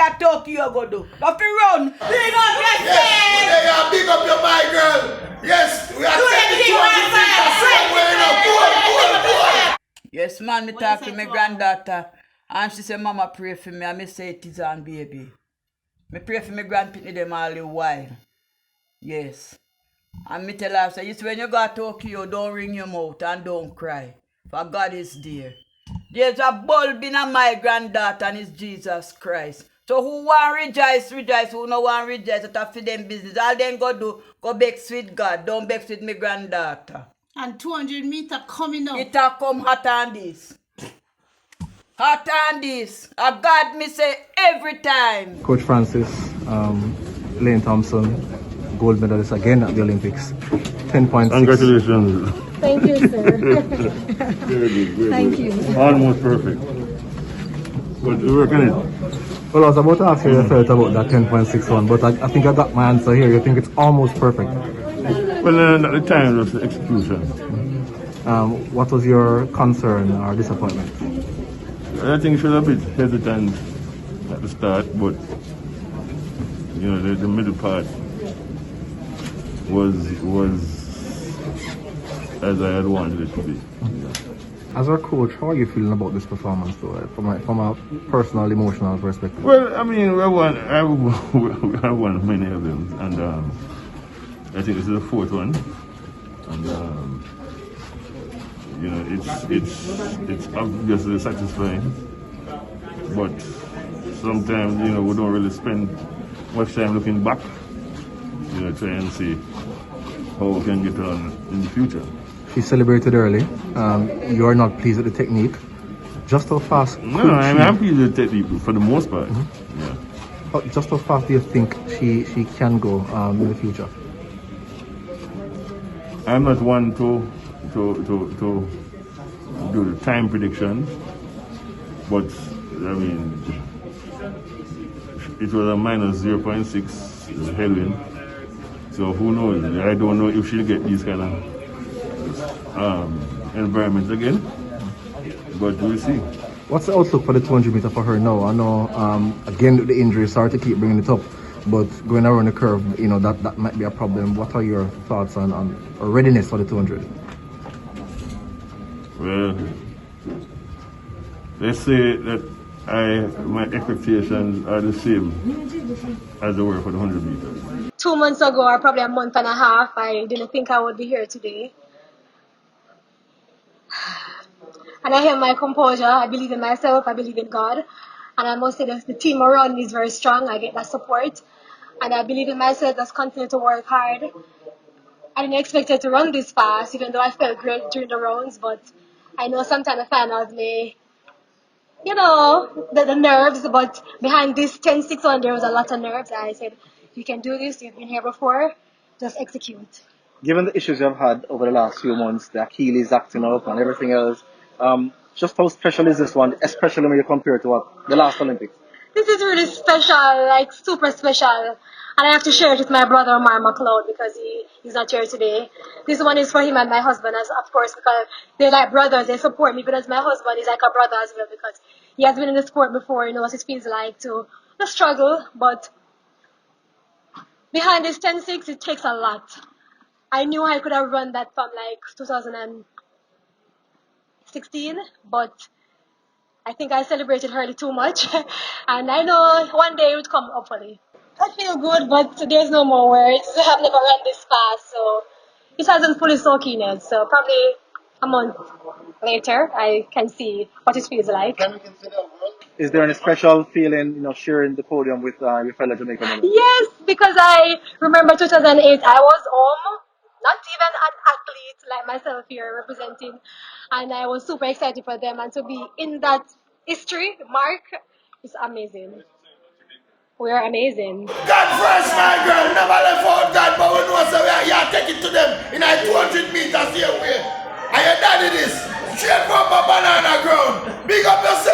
I talk to you go do? Have to run. Big up yourself. Yes, big up your my girl. Yes, we are taking 200 meters somewhere. Yes, man, me talk to my granddaughter. And she say, Mama, pray for me. And me say, it is on, baby. Me pray for my grandpitney them all the while. Yes. And me tell her, say, you see, when you go to Tokyo, don't ring your mouth and don't cry. For God is there. There's a bulb in my granddaughter and it's Jesus Christ. So who want rejoice, rejoice. Who no want rejoice, that's for them business. All them go do, go vex with God. Don't vex with my granddaughter. And 200 meters coming up. It'll come hot on this. Hot on this. A God me say every time. Coach Francis, Lane Thompson, gold medalist again at the Olympics. 10.6. Congratulations. Thank you, sir. Very good. Thank you. Almost perfect. But we're working it. Well, I was about to ask you your thought about that 10.61, but I think I got my answer here. You think it's almost perfect? Well, at the time it was the execution. What was your concern or disappointment? I think she was a bit hesitant at the start, but you know the middle part was as I had wanted it to be. As our coach, how are you feeling about this performance, though, from a personal, emotional perspective? Well, I mean, I won many of them, and I think this is the fourth one, and you know, it's obviously satisfying, but sometimes, you know, we don't really spend much time looking back, you know, try and see how we can get on in the future. She celebrated early. You are not pleased with the technique. Just how fast? No, I'm happy with the technique for the most part. Yeah. Just how fast do you think she can go in the future? I'm not one to do the time prediction, but I mean, it was a minus 0.6 headwind. So who knows? I don't know if she'll get these kind of environments again, but we'll see. What's the outlook for the 200 meter for her now? I know, again, the injury, sorry to keep bringing it up, but going around the curve, you know, that might be a problem. What are your thoughts on readiness for the 200? Well, let's say that my expectations are the same as they were for the 100 meters. 2 months ago, or probably a month and a half, I didn't think I would be here today. And I have my composure. I believe in myself. I believe in God. And I must say that the team around me is very strong. I get that support. And I believe in myself. Just continue to work hard. I didn't expect it to run this fast, even though I felt great during the rounds. But I know sometimes the finals may, you know, the nerves. But behind this 10-6 there was a lot of nerves. I said, you can do this. You've been here before. Just execute. Given the issues you've had over the last few months, the Achilles acting up and everything else, just how special is this one, especially when you compare it to the last Olympics? This is really special, like super special. And I have to share it with my brother, Omar McLeod, because he's not here today. This one is for him and my husband, as of course, because they're like brothers, they support me, because my husband is like a brother as well, because he has been in the sport before, he knows what it feels like to struggle, but behind this 10-6, it takes a lot. I knew I could have run that from like 2016, but I think I celebrated early too much. And I know one day it would come, hopefully. I feel good, but there's no more words. I've never run this fast, so it hasn't fully soaked in yet. So probably a month later, I can see what it feels like. Is there any special feeling, you know, sharing the podium with your fellow Jamaican? Yes, because I remember 2008, I was home. Not even an athlete like myself here representing, and I was super excited for them, and to be in that history mark is amazing. We are amazing. God first, my girl, never left out God, but we know so we are taking to them in a 200 meters here way. And your daddy this, straight from a banana ground. Big up yourself.